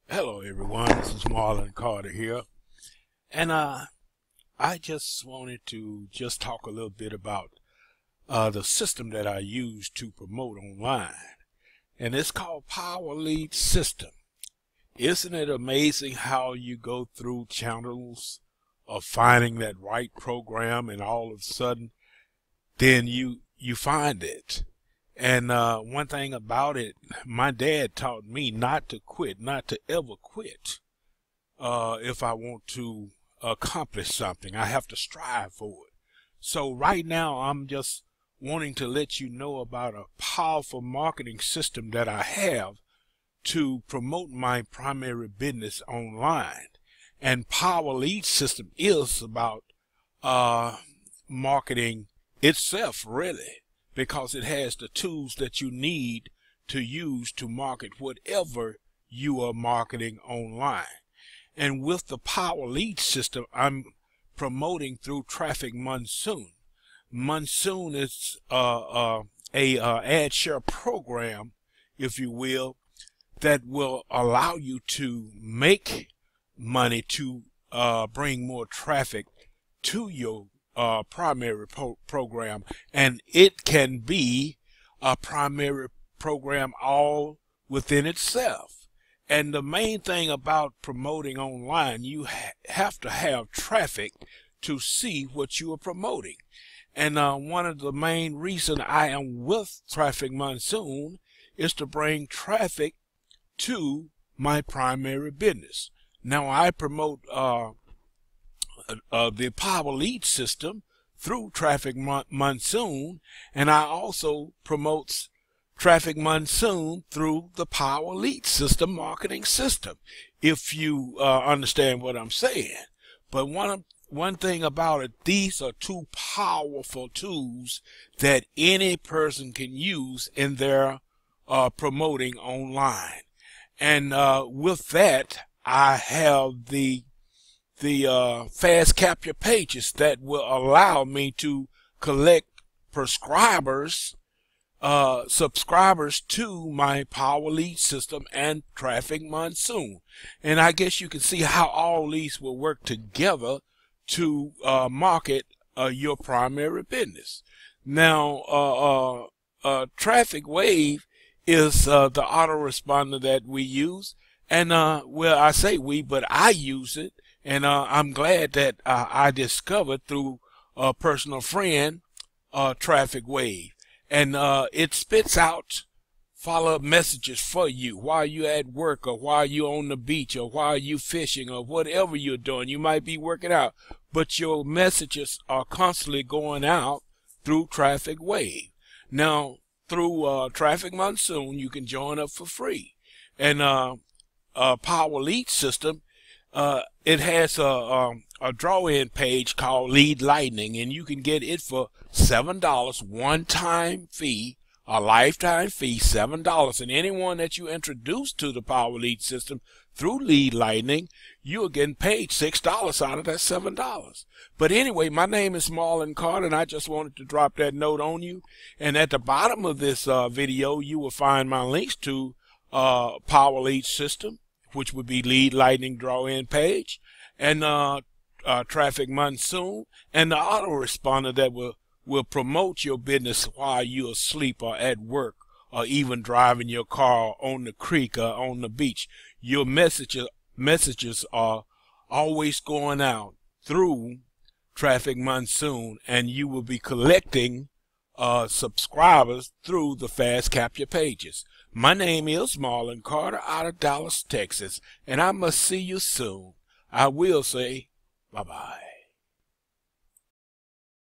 Hello everyone, this is Marlon Carter here, and I just wanted to talk a little bit about the system that I use to promote online, and it's called Power Lead System. Isn't it amazing how you go through channels of finding that right program, and all of a sudden then you find it. And one thing about it, my dad taught me not to quit, not to ever quit. If I want to accomplish something, I have to strive for it. So right now, I'm just wanting to let you know about a powerful marketing system that I have to promote my primary business online. And Power Lead System is about marketing itself, really, because it has the tools that you need to use to market whatever you are marketing online. And with the Power Lead System, I'm promoting through Traffic Monsoon. Monsoon is a ad share program, if you will, that will allow you to make money to bring more traffic to your primary program, and it can be a primary program all within itself. And the main thing about promoting online, you have to have traffic to see what you are promoting. And one of the main reasons I am with Traffic Monsoon is to bring traffic to my primary business. Now I promote the Power Lead System through Traffic Monsoon, and I also promote Traffic Monsoon through the Power Lead System marketing system, if you understand what I'm saying. But one thing about it, these are two powerful tools that any person can use in their promoting online. And with that, I have the fast capture pages that will allow me to collect subscribers to my Power Lead System and Traffic Monsoon. And I guess you can see how all these will work together to market your primary business. Now, Traffic Wave is the autoresponder that we use. And, well, I say we, but I use it. And I'm glad that I discovered through a personal friend Traffic Wave. And it spits out follow-up messages for you while you're at work, or while you're on the beach, or while you're fishing, or whatever you're doing. You might be working out, but your messages are constantly going out through Traffic Wave. Now, through Traffic Monsoon, you can join up for free. And Power Lead System, it has a draw-in page called Lead Lightning, and you can get it for $7 one-time fee, a lifetime fee, $7. And anyone that you introduce to the Power Lead System through Lead Lightning, you are getting paid $6 out of that $7. But anyway, my name is Marlon Carter, and I just wanted to drop that note on you. And at the bottom of this video, you will find my links to Power Lead System, which would be Lead Lightning draw-in page, and Traffic Monsoon, and the autoresponder that will promote your business while you're asleep or at work, or even driving your car on the creek or on the beach. Your messages are always going out through Traffic Monsoon, and you will be collecting subscribers through the fast capture pages. My name is Marlon Carter out of Dallas, Texas, and I must see you soon. I will say bye-bye.